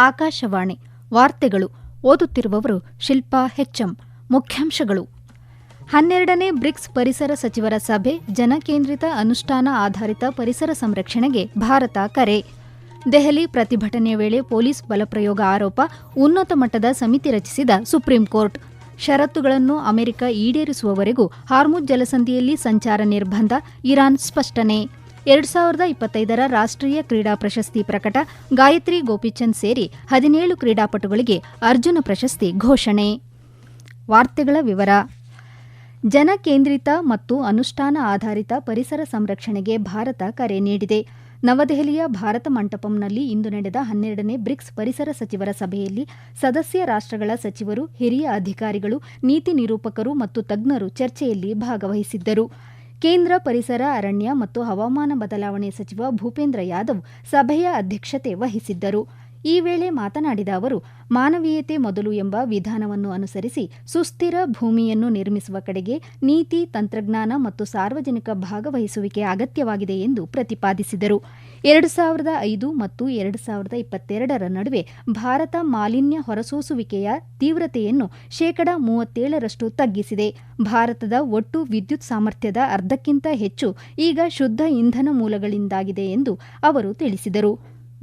ಆಕಾಶವಾಣಿ ವಾರ್ತೆಗಳು. ಓದುತ್ತಿರುವವರು ಶಿಲ್ಪಾ ಹೆಚ್ಎಂ. ಮುಖ್ಯಾಂಶಗಳು: 12ನೇ ಬ್ರಿಕ್ಸ್ ಪರಿಸರ ಸಚಿವರ ಸಭೆ, ಜನಕೇಂದ್ರಿತ ಅನುಷ್ಠಾನ ಆಧಾರಿತ ಪರಿಸರ ಸಂರಕ್ಷಣೆಗೆ ಭಾರತ ಕರೆ. ದೆಹಲಿ ಪ್ರತಿಭಟನೆ ವೇಳೆ ಪೊಲೀಸ್ ಬಲಪ್ರಯೋಗ ಆರೋಪ, ಉನ್ನತ ಮಟ್ಟದ ಸಮಿತಿ ರಚಿಸಿದ ಸುಪ್ರೀಂ ಕೋರ್ಟ್. ಷರತ್ತುಗಳನ್ನು ಅಮೆರಿಕ ಈಡೇರಿಸುವವರೆಗೂ ಹಾರ್ಮುಜ್ ಜಲಸಂಧಿಯಲ್ಲಿ ಸಂಚಾರ ನಿರ್ಬಂಧ, ಇರಾನ್ ಸ್ಪಷ್ಟನೆ. 2025ರ ರಾಷ್ಟ್ರೀಯ ಕ್ರೀಡಾ ಪ್ರಶಸ್ತಿ ಪ್ರಕಟ, ಗಾಯತ್ರಿ ಗೋಪಿಚಂದ್ ಸೇರಿ 17 ಕ್ರೀಡಾಪಟುಗಳಿಗೆ ಅರ್ಜುನ ಪ್ರಶಸ್ತಿ ಘೋಷಣೆ. ವಾರ್ತೆಗಳ ವಿವರ. ಜನಕೇಂದ್ರಿತ ಮತ್ತು ಅನುಷ್ಠಾನ ಆಧಾರಿತ ಪರಿಸರ ಸಂರಕ್ಷಣೆಗೆ ಭಾರತ ಕರೆ ನೀಡಿದೆ. ನವದೆಹಲಿಯ ಭಾರತ ಮಂಟಪಂನಲ್ಲಿ ಇಂದು ನಡೆದ 12ನೇ ಬ್ರಿಕ್ಸ್ ಪರಿಸರ ಸಚಿವರ ಸಭೆಯಲ್ಲಿ ಸದಸ್ಯ ರಾಷ್ಟ್ರಗಳ ಸಚಿವರು, ಹಿರಿಯ ಅಧಿಕಾರಿಗಳು, ನೀತಿ ನಿರೂಪಕರು ಮತ್ತು ತಜ್ಞರು ಚರ್ಚೆಯಲ್ಲಿ ಭಾಗವಹಿಸಿದ್ದರು. ಕೇಂದ್ರ ಪರಿಸರ, ಅರಣ್ಯ ಮತ್ತು ಹವಾಮಾನ ಬದಲಾವಣೆ ಸಚಿವ ಭೂಪೇಂದ್ರ ಯಾದವ್ ಸಭೆಯ ಅಧ್ಯಕ್ಷತೆ ವಹಿಸಿದ್ದರು. ಈ ವೇಳೆ ಮಾತನಾಡಿದ ಅವರು, ಮಾನವೀಯತೆ ಮೊದಲು ಎಂಬ ವಿಧಾನವನ್ನು ಅನುಸರಿಸಿ ಸುಸ್ಥಿರ ಭೂಮಿಯನ್ನು ನಿರ್ಮಿಸುವ ಕಡೆಗೆ ನೀತಿ, ತಂತ್ರಜ್ಞಾನ ಮತ್ತು ಸಾರ್ವಜನಿಕ ಭಾಗವಹಿಸುವಿಕೆ ಅಗತ್ಯವಾಗಿದೆ ಎಂದು ಪ್ರತಿಪಾದಿಸಿದರು. 2005 ಮತ್ತು 2022ರ ನಡುವೆ ಭಾರತ ಮಾಲಿನ್ಯ ಹೊರಸೂಸುವಿಕೆಯ ತೀವ್ರತೆಯನ್ನು 37% ತಗ್ಗಿಸಿದೆ. ಭಾರತದ ಒಟ್ಟು ವಿದ್ಯುತ್ ಸಾಮರ್ಥ್ಯದ ಅರ್ಧಕ್ಕಿಂತ ಹೆಚ್ಚು ಈಗ ಶುದ್ಧ ಇಂಧನ ಮೂಲಗಳಿಂದಾಗಿದೆ ಎಂದು ಅವರು ತಿಳಿಸಿದರು.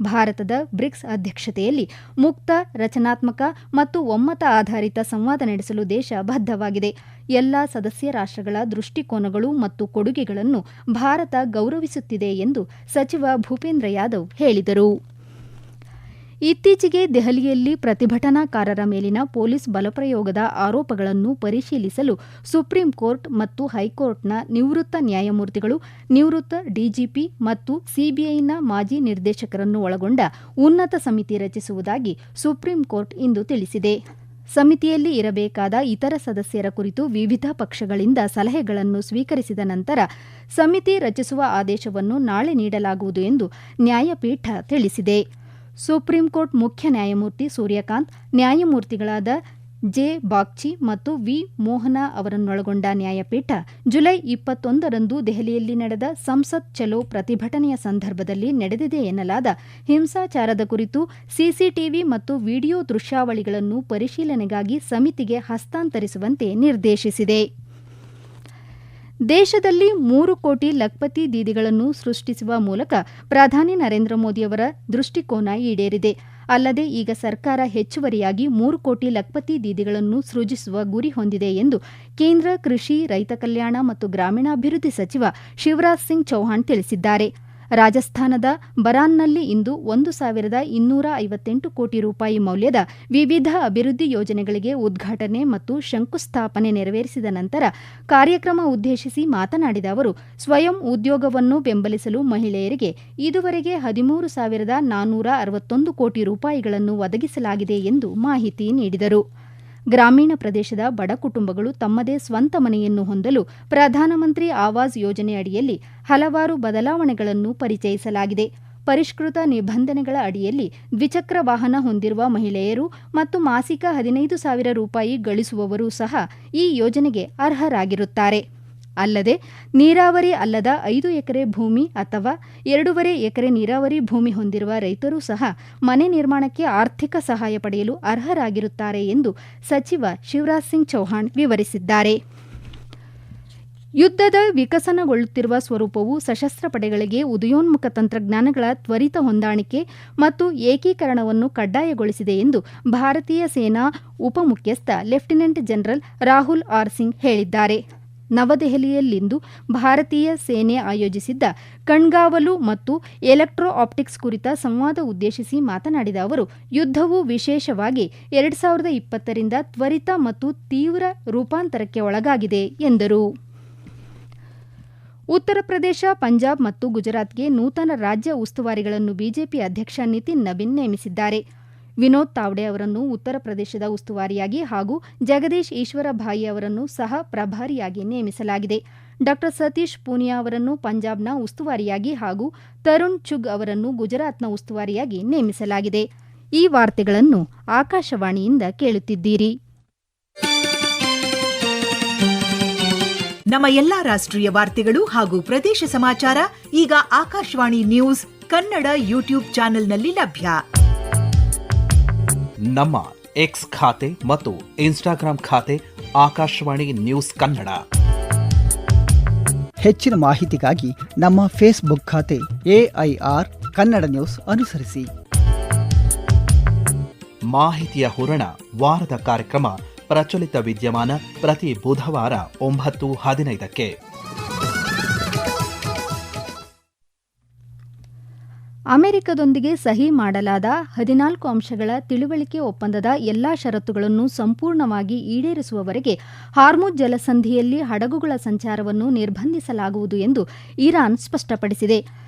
ಭಾರತದ ಬ್ರಿಕ್ಸ್ ಅಧ್ಯಕ್ಷತೆಯಲ್ಲಿ ಮುಕ್ತ, ರಚನಾತ್ಮಕ ಮತ್ತು ಒಮ್ಮತ ಆಧಾರಿತ ಸಂವಾದ ನಡೆಸಲು ದೇಶ ಬದ್ಧವಾಗಿದೆ. ಎಲ್ಲ ಸದಸ್ಯ ರಾಷ್ಟ್ರಗಳ ದೃಷ್ಟಿಕೋನಗಳು ಮತ್ತು ಕೊಡುಗೆಗಳನ್ನು ಭಾರತ ಗೌರವಿಸುತ್ತಿದೆ ಎಂದು ಸಚಿವ ಭೂಪೇಂದ್ರ ಯಾದವ್ ಹೇಳಿದರು. ಇತ್ತೀಚೆಗೆ ದೆಹಲಿಯಲ್ಲಿ ಪ್ರತಿಭಟನಾಕಾರರ ಮೇಲಿನ ಪೊಲೀಸ್ ಬಲಪ್ರಯೋಗದ ಆರೋಪಗಳನ್ನು ಪರಿಶೀಲಿಸಲು ಸುಪ್ರೀಂ ಕೋರ್ಟ್ ಮತ್ತು ಹೈಕೋರ್ಟ್ನ ನಿವೃತ್ತ ನ್ಯಾಯಮೂರ್ತಿಗಳು, ನಿವೃತ್ತ ಡಿಜಿಪಿ ಮತ್ತು ಸಿಬಿಐನ ಮಾಜಿ ನಿರ್ದೇಶಕರನ್ನು ಒಳಗೊಂಡ ಉನ್ನತ ಸಮಿತಿ ರಚಿಸುವುದಾಗಿ ಸುಪ್ರೀಂ ಕೋರ್ಟ್ ಇಂದು ತಿಳಿಸಿದೆ. ಸಮಿತಿಯಲ್ಲಿ ಇರಬೇಕಾದ ಇತರ ಸದಸ್ಯರ ಕುರಿತು ವಿವಿಧ ಪಕ್ಷಗಳಿಂದ ಸಲಹೆಗಳನ್ನು ಸ್ವೀಕರಿಸಿದ ನಂತರ ಸಮಿತಿ ರಚಿಸುವ ಆದೇಶವನ್ನು ನಾಳೆ ನೀಡಲಾಗುವುದು ಎಂದು ನ್ಯಾಯಪೀಠ ತಿಳಿಸಿದೆ. ಸುಪ್ರೀಂ ಕೋರ್ಟ್ ಮುಖ್ಯ ನ್ಯಾಯಮೂರ್ತಿ ಸೂರ್ಯಕಾಂತ್, ನ್ಯಾಯಮೂರ್ತಿಗಳಾದ ಜೆ ಬಾಗ್ಚಿ ಮತ್ತು ವಿ ಮೋಹನ ಅವರನ್ನೊಳಗೊಂಡ ನ್ಯಾಯಪೀಠ ಜುಲೈ 21ರಂದು ದೆಹಲಿಯಲ್ಲಿ ನಡೆದ ಸಂಸತ್ ಚಲೋ ಪ್ರತಿಭಟನೆಯ ಸಂದರ್ಭದಲ್ಲಿ ನಡೆದಿದೆ ಎನ್ನಲಾದ ಹಿಂಸಾಚಾರದ ಕುರಿತು ಸಿಸಿಟಿವಿ ಮತ್ತು ವಿಡಿಯೋ ದೃಶ್ಯಾವಳಿಗಳನ್ನು ಪರಿಶೀಲನೆಗಾಗಿ ಸಮಿತಿಗೆ ಹಸ್ತಾಂತರಿಸುವಂತೆ ನಿರ್ದೇಶಿಸಿದೆ. ದೇಶದಲ್ಲಿ 3 ಕೋಟಿ ಲಖ್ಪತಿ ದೀದಿಗಳನ್ನು ಸೃಷ್ಟಿಸುವ ಮೂಲಕ ಪ್ರಧಾನಿ ನರೇಂದ್ರ ಮೋದಿಯವರ ದೃಷ್ಟಿಕೋನ ಈಡೇರಿದೆ. ಅಲ್ಲದೆ ಈಗ ಸರ್ಕಾರ ಹೆಚ್ಚುವರಿಯಾಗಿ 3 ಕೋಟಿ ಲಖ್ಪತಿ ದೀದಿಗಳನ್ನು ಸೃಜಿಸುವ ಗುರಿ ಹೊಂದಿದೆ ಎಂದು ಕೇಂದ್ರ ಕೃಷಿ, ರೈತ ಕಲ್ಯಾಣ ಮತ್ತು ಗ್ರಾಮೀಣಾಭಿವೃದ್ಧಿ ಸಚಿವ ಶಿವರಾಜ್ ಸಿಂಗ್ ಚೌಹಾಣ್ ತಿಳಿಸಿದ್ದಾರೆ. ರಾಜಸ್ಥಾನದ ಬರಾನ್ನಲ್ಲಿ ಇಂದು 1,258 ಕೋಟಿ ರೂಪಾಯಿ ಮೌಲ್ಯದ ವಿವಿಧ ಅಭಿವೃದ್ಧಿ ಯೋಜನೆಗಳಿಗೆ ಉದ್ಘಾಟನೆ ಮತ್ತು ಶಂಕುಸ್ಥಾಪನೆ ನೆರವೇರಿಸಿದ ನಂತರ ಕಾರ್ಯಕ್ರಮ ಉದ್ದೇಶಿಸಿ ಮಾತನಾಡಿದ ಅವರು, ಸ್ವಯಂ ಉದ್ಯೋಗವನ್ನು ಬೆಂಬಲಿಸಲು ಮಹಿಳೆಯರಿಗೆ ಇದುವರೆಗೆ 13,461 ಕೋಟಿ ರೂಪಾಯಿಗಳನ್ನು ಒದಗಿಸಲಾಗಿದೆ ಎಂದು ಮಾಹಿತಿ ನೀಡಿದರು. ಗ್ರಾಮೀಣ ಪ್ರದೇಶದ ಬಡ ಕುಟುಂಬಗಳು ತಮ್ಮದೇ ಸ್ವಂತ ಮನೆಯನ್ನು ಹೊಂದಲು ಪ್ರಧಾನಮಂತ್ರಿ ಆವಾಸ್ ಯೋಜನೆ ಅಡಿಯಲ್ಲಿ ಹಲವಾರು ಬದಲಾವಣೆಗಳನ್ನು ಪರಿಚಯಿಸಲಾಗಿದೆ. ಪರಿಷ್ಕೃತ ನಿಬಂಧನೆಗಳ ಅಡಿಯಲ್ಲಿ ದ್ವಿಚಕ್ರ ವಾಹನ ಹೊಂದಿರುವ ಮಹಿಳೆಯರು ಮತ್ತು ಮಾಸಿಕ 15,000 ರೂಪಾಯಿ ಗಳಿಸುವವರು ಸಹ ಈ ಯೋಜನೆಗೆ ಅರ್ಹರಾಗಿರುತ್ತಾರೆ. ಅಲ್ಲದೆ ನೀರಾವರಿ ಅಲ್ಲದ 5 ಎಕರೆ ಭೂಮಿ ಅಥವಾ 2.5 ಎಕರೆ ನೀರಾವರಿ ಭೂಮಿ ಹೊಂದಿರುವ ರೈತರೂ ಸಹ ಮನೆ ನಿರ್ಮಾಣಕ್ಕೆ ಆರ್ಥಿಕ ಸಹಾಯ ಪಡೆಯಲು ಅರ್ಹರಾಗಿರುತ್ತಾರೆ ಎಂದು ಸಚಿವ ಶಿವರಾಜ್ ಸಿಂಗ್ ಚೌಹಾಣ್ ವಿವರಿಸಿದ್ದಾರೆ. ಯುದ್ಧದ ವಿಕಸನಗೊಳ್ಳುತ್ತಿರುವ ಸ್ವರೂಪವು ಸಶಸ್ತ್ರ ಪಡೆಗಳಿಗೆ ಉದಯೋನ್ಮುಖ ತಂತ್ರಜ್ಞಾನಗಳ ತ್ವರಿತ ಹೊಂದಾಣಿಕೆ ಮತ್ತು ಏಕೀಕರಣವನ್ನು ಕಡ್ಡಾಯಗೊಳಿಸಿದೆ ಎಂದು ಭಾರತೀಯ ಸೇನಾ ಉಪಮುಖ್ಯಸ್ಥ lieutenant general Rahul R Singh ಹೇಳಿದ್ದಾರೆ. ನವದೆಹಲಿಯಲ್ಲಿಂದು ಭಾರತೀಯ ಸೇನೆ ಆಯೋಜಿಸಿದ್ದ ಕಣ್ಗಾವಲು ಮತ್ತು ಎಲೆಕ್ಟ್ರೋ ಆಪ್ಟಿಕ್ಸ್ ಕುರಿತ ಸಂವಾದ ಉದ್ದೇಶಿಸಿ ಮಾತನಾಡಿದ ಅವರು, ಯುದ್ಧವು ವಿಶೇಷವಾಗಿ 2020ರಿಂದ ತ್ವರಿತ ಮತ್ತು ತೀವ್ರ ರೂಪಾಂತರಕ್ಕೆ ಒಳಗಾಗಿದೆ ಎಂದರು. ಉತ್ತರ ಪ್ರದೇಶ, ಪಂಜಾಬ್ ಮತ್ತು ಗುಜರಾತ್ಗೆ ನೂತನ ರಾಜ್ಯ ಉಸ್ತುವಾರಿಗಳನ್ನು ಬಿಜೆಪಿ ಅಧ್ಯಕ್ಷ ನಿತಿನ್ ನಬೀನ್ ನೇಮಿಸಿದ್ದಾರೆ. ವಿನೋದ್ ತಾವ್ಡೆ ಅವರನ್ನು ಉತ್ತರ ಪ್ರದೇಶದ ಉಸ್ತುವಾರಿಯಾಗಿ ಹಾಗೂ ಜಗದೀಶ್ ಈಶ್ವರ ಭಾಯಿ ಅವರನ್ನು ಸಹ ಪ್ರಭಾರಿಯಾಗಿ ನೇಮಿಸಲಾಗಿದೆ. ಡಾ ಸತೀಶ್ ಪೂನಿಯಾ ಅವರನ್ನು ಪಂಜಾಬ್ನ ಉಸ್ತುವಾರಿಯಾಗಿ ಹಾಗೂ ತರುಣ್ ಚುಗ್ ಅವರನ್ನು ಗುಜರಾತ್ನ ಉಸ್ತುವಾರಿಯಾಗಿ ನೇಮಿಸಲಾಗಿದೆ. ಈ ವಾರ್ತೆಗಳನ್ನು ಆಕಾಶವಾಣಿಯಿಂದ ಕೇಳುತ್ತಿದ್ದೀರಿ. ನಮ್ಮ ಎಲ್ಲಾ ರಾಷ್ಟ್ರೀಯ ವಾರ್ತೆಗಳು ಹಾಗೂ ಪ್ರದೇಶ ಸಮಾಚಾರ ಈಗ ಆಕಾಶವಾಣಿ ನ್ಯೂಸ್ ಕನ್ನಡ ಯೂಟ್ಯೂಬ್ ಚಾನೆಲ್ನಲ್ಲಿ ಲಭ್ಯ. ನಮ್ಮ ಎಕ್ಸ್ ಖಾತೆ ಮತ್ತು ಇನ್ಸ್ಟಾಗ್ರಾಂ ಖಾತೆ ಆಕಾಶವಾಣಿ ನ್ಯೂಸ್ ಕನ್ನಡ. ಹೆಚ್ಚಿನ ಮಾಹಿತಿಗಾಗಿ ನಮ್ಮ ಫೇಸ್ಬುಕ್ ಖಾತೆ AIR ಕನ್ನಡ ನ್ಯೂಸ್ ಅನುಸರಿಸಿ. ಮಾಹಿತಿಯ ಹೂರಣ ವಾರದ ಕಾರ್ಯಕ್ರಮ ಪ್ರಚಲಿತ ವಿದ್ಯಮಾನ ಪ್ರತಿ ಬುಧವಾರ 9:15. ಅಮೆರಿಕದೊಂದಿಗೆ ಸಹಿ ಮಾಡಲಾದ 14 ಅಂಶಗಳ ತಿಳುವಳಿಕೆ ಒಪ್ಪಂದದ ಎಲ್ಲಾ ಷರತ್ತುಗಳನ್ನು ಸಂಪೂರ್ಣವಾಗಿ ಈಡೇರಿಸುವವರೆಗೆ ಹಾರ್ಮುಜ್ ಜಲಸಂಧಿಯಲ್ಲಿ ಹಡಗುಗಳ ಸಂಚಾರವನ್ನು ನಿರ್ಬಂಧಿಸಲಾಗುವುದು ಎಂದು ಇರಾನ್ ಸ್ಪಷ್ಟಪಡಿಸಿದೆ.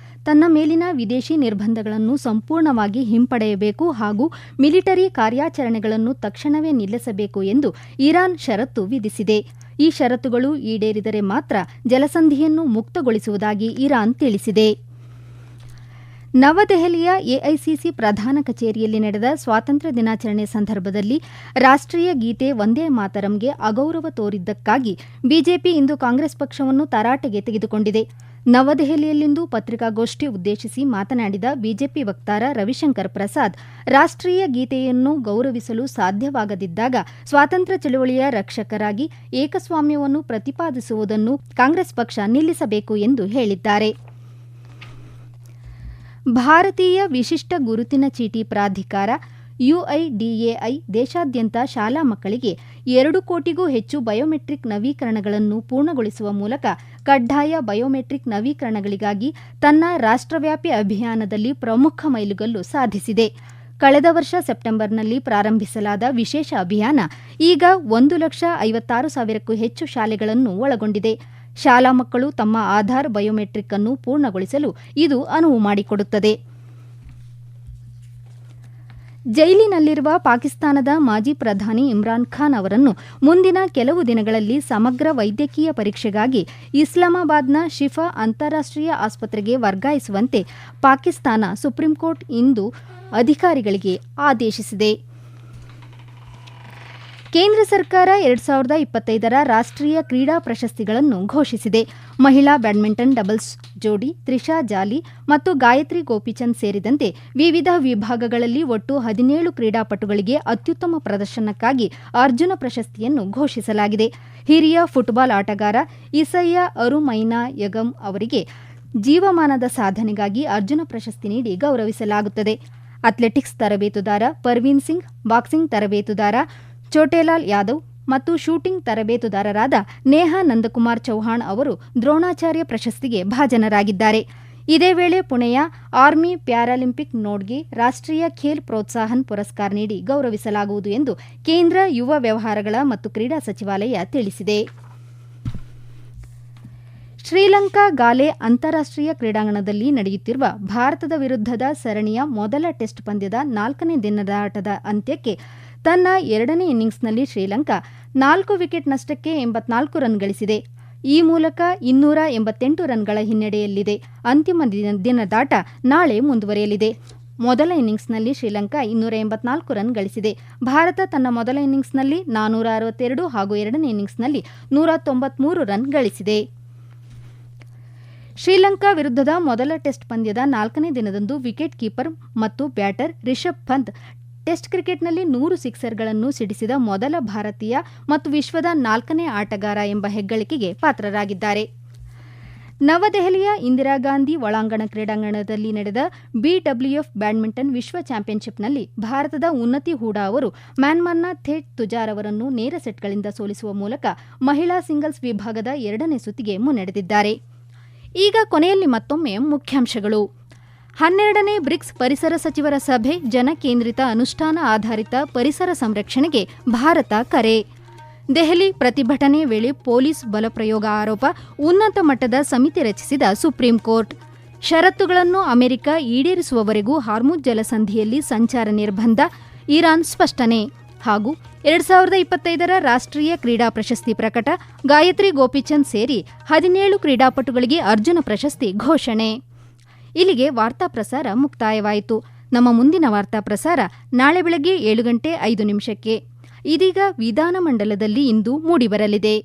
ತನ್ನ ಮೇಲಿನ ವಿದೇಶಿ ನಿರ್ಬಂಧಗಳನ್ನು ಸಂಪೂರ್ಣವಾಗಿ ಹಿಂಪಡೆಯಬೇಕು ಹಾಗೂ ಮಿಲಿಟರಿ ಕಾರ್ಯಾಚರಣೆಗಳನ್ನು ತಕ್ಷಣವೇ ನಿಲ್ಲಿಸಬೇಕು ಎಂದು ಇರಾನ್ ಷರತ್ತು ವಿಧಿಸಿದೆ. ಈ ಷರತ್ತುಗಳು ಈಡೇರಿದರೆ ಮಾತ್ರ ಜಲಸಂಧಿಯನ್ನು ಮುಕ್ತಗೊಳಿಸುವುದಾಗಿ ಇರಾನ್ ತಿಳಿಸಿದೆ. ನವದೆಹಲಿಯ ಎಐಸಿಸಿ ಪ್ರಧಾನ ಕಚೇರಿಯಲ್ಲಿ ನಡೆದ ಸ್ವಾತಂತ್ರ್ಯ ದಿನಾಚರಣೆ ಸಂದರ್ಭದಲ್ಲಿ ರಾಷ್ಟ್ರೀಯ ಗೀತೆ ವಂದೇ ಮಾತರಂಗೆ ಅಗೌರವ ತೋರಿದ್ದಕ್ಕಾಗಿ ಬಿಜೆಪಿ ಇಂದು ಕಾಂಗ್ರೆಸ್ ಪಕ್ಷವನ್ನು ತರಾಟೆಗೆ ತೆಗೆದುಕೊಂಡಿದೆ. ನವದೆಹಲಿಯಲ್ಲಿಂದು ಪತ್ರಿಕಾಗೋಷ್ಠಿ ಉದ್ದೇಶಿಸಿ ಮಾತನಾಡಿದ ಬಿಜೆಪಿ ವಕ್ತಾರ ರವಿಶಂಕರ್ ಪ್ರಸಾದ್, ರಾಷ್ಟ್ರೀಯ ಗೀತೆಯನ್ನು ಗೌರವಿಸಲು ಸಾಧ್ಯವಾಗದಿದ್ದಾಗ ಸ್ವಾತಂತ್ರ್ಯ ಚಳವಳಿಯ ರಕ್ಷಕರಾಗಿ ಏಕಸ್ವಾಮ್ಯವನ್ನು ಪ್ರತಿಪಾದಿಸುವುದನ್ನು ಕಾಂಗ್ರೆಸ್ ಪಕ್ಷ ನಿಲ್ಲಿಸಬೇಕು ಎಂದು ಹೇಳಿದ್ದಾರೆ. ಭಾರತೀಯ ವಿಶಿಷ್ಟ ಗುರುತಿನ ಚೀಟಿ ಪ್ರಾಧಿಕಾರ UIDAI ದೇಶಾದ್ಯಂತ ಶಾಲಾ ಮಕ್ಕಳಿಗೆ 2 ಕೋಟಿಗೂ ಹೆಚ್ಚು ಬಯೋಮೆಟ್ರಿಕ್ ನವೀಕರಣಗಳನ್ನು ಪೂರ್ಣಗೊಳಿಸುವ ಮೂಲಕ ಕಡ್ಡಾಯ ಬಯೋಮೆಟ್ರಿಕ್ ನವೀಕರಣಗಳಿಗಾಗಿ ತನ್ನ ರಾಷ್ಟ್ರವ್ಯಾಪಿ ಅಭಿಯಾನದಲ್ಲಿ ಪ್ರಮುಖ ಮೈಲುಗಲ್ಲು ಸಾಧಿಸಿದೆ. ಕಳೆದ ವರ್ಷ ಸೆಪ್ಟೆಂಬರ್ನಲ್ಲಿ ಪ್ರಾರಂಭಿಸಲಾದ ವಿಶೇಷ ಅಭಿಯಾನ ಈಗ 1,56,000ಕ್ಕೂ ಹೆಚ್ಚು ಶಾಲೆಗಳನ್ನು ಒಳಗೊಂಡಿದೆ. ಶಾಲಾ ಮಕ್ಕಳು ತಮ್ಮ ಆಧಾರ್ ಬಯೋಮೆಟ್ರಿಕ್ ಅನ್ನು ಪೂರ್ಣಗೊಳಿಸಲು ಇದು ಅನುವು ಮಾಡಿಕೊಡುತ್ತದೆ. ಜೈಲಿನಲ್ಲಿರುವ ಪಾಕಿಸ್ತಾನದ ಮಾಜಿ ಪ್ರಧಾನಿ ಇಮ್ರಾನ್ ಖಾನ್ ಅವರನ್ನು ಮುಂದಿನ ಕೆಲವು ದಿನಗಳಲ್ಲಿ ಸಮಗ್ರ ವೈದ್ಯಕೀಯ ಪರೀಕ್ಷೆಗಾಗಿ ಇಸ್ಲಾಮಾಬಾದ್ನ ಶಿಫಾ ಅಂತಾರಾಷ್ಟ್ರೀಯ ಆಸ್ಪತ್ರೆಗೆ ವರ್ಗಾಯಿಸುವಂತೆ ಪಾಕಿಸ್ತಾನ ಸುಪ್ರೀಂಕೋರ್ಟ್ ಇಂದು ಅಧಿಕಾರಿಗಳಿಗೆ ಆದೇಶಿಸಿದೆ. ಕೇಂದ್ರ ಸರ್ಕಾರ 2025ರ ರಾಷ್ಟ್ರೀಯ ಕ್ರೀಡಾ ಪ್ರಶಸ್ತಿಗಳನ್ನು ಘೋಷಿಸಿದೆ. ಮಹಿಳಾ ಬ್ಯಾಡ್ಮಿಂಟನ್ ಡಬಲ್ಸ್ ಜೋಡಿ ತ್ರಿಷಾ ಜಾಲಿ ಮತ್ತು ಗಾಯತ್ರಿ ಗೋಪಿಚಂದ್ ಸೇರಿದಂತೆ ವಿವಿಧ ವಿಭಾಗಗಳಲ್ಲಿ ಒಟ್ಟು 17 ಕ್ರೀಡಾಪಟುಗಳಿಗೆ ಅತ್ಯುತ್ತಮ ಪ್ರದರ್ಶನಕ್ಕಾಗಿ ಅರ್ಜುನ ಪ್ರಶಸ್ತಿಯನ್ನು ಘೋಷಿಸಲಾಗಿದೆ. ಹಿರಿಯ ಫುಟ್ಬಾಲ್ ಆಟಗಾರ ಇಸಯ್ಯ ಅರುಮೈನಾ ಯಗಂ ಅವರಿಗೆ ಜೀವಮಾನದ ಸಾಧನೆಗಾಗಿ ಅರ್ಜುನ ಪ್ರಶಸ್ತಿ ನೀಡಿ ಗೌರವಿಸಲಾಗುತ್ತದೆ. ಅಥ್ಲೆಟಿಕ್ಸ್ ತರಬೇತುದಾರ ಪರ್ವೀನ್ ಸಿಂಗ್, ಬಾಕ್ಸಿಂಗ್ ತರಬೇತುದಾರ ಚೋಟೇಲಾಲ್ ಯಾದವ್ ಮತ್ತು ಶೂಟಿಂಗ್ ತರಬೇತುದಾರರಾದ ನೇಹಾ ನಂದಕುಮಾರ್ ಚೌಹಾಣ್ ಅವರು ದ್ರೋಣಾಚಾರ್ಯ ಪ್ರಶಸ್ತಿಗೆ ಭಾಜನರಾಗಿದ್ದಾರೆ. ಇದೇ ವೇಳೆ ಪುಣೆಯ ಆರ್ಮಿ ಪ್ಯಾರಾಲಿಂಪಿಕ್ ನೋಡ್ಗೆ ರಾಷ್ಟ್ರೀಯ ಖೇಲ್ ಪ್ರೋತ್ಸಾಹನ್ ಪುರಸ್ಕಾರ ನೀಡಿ ಗೌರವಿಸಲಾಗುವುದು ಎಂದು ಕೇಂದ್ರ ಯುವ ವ್ಯವಹಾರಗಳ ಮತ್ತು ಕ್ರೀಡಾ ಸಚಿವಾಲಯ ತಿಳಿಸಿದೆ. ಶ್ರೀಲಂಕಾ ಗಾಲೆ ಅಂತಾರಾಷ್ಟ್ರೀಯ ಕ್ರೀಡಾಂಗಣದಲ್ಲಿ ನಡೆಯುತ್ತಿರುವ ಭಾರತದ ವಿರುದ್ಧದ ಸರಣಿಯ ಮೊದಲ ಟೆಸ್ಟ್ ಪಂದ್ಯದ 4ನೇ ದಿನದಾಟದ ಅಂತ್ಯಕ್ಕೆ ತನ್ನ 2ನೇ ಇನ್ನಿಂಗ್ಸ್ನಲ್ಲಿ ಶ್ರೀಲಂಕಾ 4 ವಿಕೆಟ್ ನಷ್ಟಕ್ಕೆ 84 ರನ್ ಗಳಿಸಿದೆ. ಈ ಮೂಲಕ 288 ರನ್ಗಳ ಹಿನ್ನಡೆಯಲ್ಲಿದೆ. ಅಂತಿಮ ದಿನದಾಟ ನಾಳೆ ಮುಂದುವರಿಯಲಿದೆ. ಮೊದಲ ಇನ್ನಿಂಗ್ಸ್ನಲ್ಲಿ ಶ್ರೀಲಂಕಾ 284 ರನ್ ಗಳಿಸಿದೆ. ಭಾರತ ತನ್ನ ಮೊದಲ ಇನ್ನಿಂಗ್ಸ್ನಲ್ಲಿ 462 ಹಾಗೂ 2ನೇ ಇನ್ನಿಂಗ್ಸ್ನಲ್ಲಿ 193 ರನ್ ಗಳಿಸಿದೆ. ಶ್ರೀಲಂಕಾ ವಿರುದ್ಧದ ಮೊದಲ ಟೆಸ್ಟ್ ಪಂದ್ಯದ 4ನೇ ದಿನದಂದು ವಿಕೆಟ್ ಕೀಪರ್ ಮತ್ತು ಬ್ಯಾಟರ್ ರಿಷಬ್ ಪಂತ್ ಟೆಸ್ಟ್ ಕ್ರಿಕೆಟ್ನಲ್ಲಿ 100 ಸಿಕ್ಸರ್ಗಳನ್ನು ಸಿಡಿಸಿದ ಮೊದಲ ಭಾರತೀಯ ಮತ್ತು ವಿಶ್ವದ 4ನೇ ಆಟಗಾರ ಎಂಬ ಹೆಗ್ಗಳಿಕೆಗೆ ಪಾತ್ರರಾಗಿದ್ದಾರೆ. ನವದೆಹಲಿಯ ಇಂದಿರಾಗಾಂಧಿ ಒಳಾಂಗಣ ಕ್ರೀಡಾಂಗಣದಲ್ಲಿ ನಡೆದ BWF ಬ್ಯಾಡ್ಮಿಂಟನ್ ವಿಶ್ವ ಚಾಂಪಿಯನ್ಶಿಪ್ನಲ್ಲಿ ಭಾರತದ ಉನ್ನತಿ ಹೂಡಾ ಅವರು ಮ್ಯಾನ್ಮಾರ್ನ ಥೇಟ್ ತುಜಾರ್ ಅವರನ್ನು ನೇರ ಸೆಟ್ಗಳಿಂದ ಸೋಲಿಸುವ ಮೂಲಕ ಮಹಿಳಾ ಸಿಂಗಲ್ಸ್ ವಿಭಾಗದ 2ನೇ ಸುತ್ತಿಗೆ ಮುನ್ನಡೆದಿದ್ದಾರೆ. ಈಗ ಕೊನೆಯಲ್ಲಿ ಮತ್ತೊಮ್ಮೆ ಮುಖ್ಯಾಂಶಗಳು. 12ನೇ ಬ್ರಿಕ್ಸ್ ಪರಿಸರ ಸಚಿವರ ಸಭೆ, ಜನಕೇಂದ್ರಿತ ಅನುಷ್ಠಾನ ಆಧಾರಿತ ಪರಿಸರ ಸಂರಕ್ಷಣೆಗೆ ಭಾರತ ಕರೆ. ದೆಹಲಿ ಪ್ರತಿಭಟನೆ ವೇಳೆ ಪೊಲೀಸ್ ಬಲಪ್ರಯೋಗ ಆರೋಪ, ಉನ್ನತ ಮಟ್ಟದ ಸಮಿತಿ ರಚಿಸಿದ ಸುಪ್ರೀಂ ಕೋರ್ಟ್. ಷರತ್ತುಗಳನ್ನು ಅಮೆರಿಕ ಈಡೇರಿಸುವವರೆಗೂ ಹಾರ್ಮುಜ್ ಜಲಸಂಧಿಯಲ್ಲಿ ಸಂಚಾರ ನಿರ್ಬಂಧ, ಇರಾನ್ ಸ್ಪಷ್ಟನೆ. ಹಾಗೂ 2025ರ ರಾಷ್ಟ್ರೀಯ ಕ್ರೀಡಾ ಪ್ರಶಸ್ತಿ ಪ್ರಕಟ, ಗಾಯತ್ರಿ ಗೋಪಿಚಂದ್ ಸೇರಿ 17 ಕ್ರೀಡಾಪಟುಗಳಿಗೆ ಅರ್ಜುನ ಪ್ರಶಸ್ತಿ ಘೋಷಣೆ. ಇಲ್ಲಿಗೆ ವಾರ್ತಾ ಪ್ರಸಾರ ಮುಕ್ತಾಯವಾಯಿತು. ನಮ್ಮ ಮುಂದಿನ ವಾರ್ತಾ ಪ್ರಸಾರ ನಾಳೆ ಬೆಳಗ್ಗೆ 7:05. ಇದೀಗ ವಿಧಾನಮಂಡಲದಲ್ಲಿ ಇಂದು ಮೂಡಿಬರಲಿದೆ.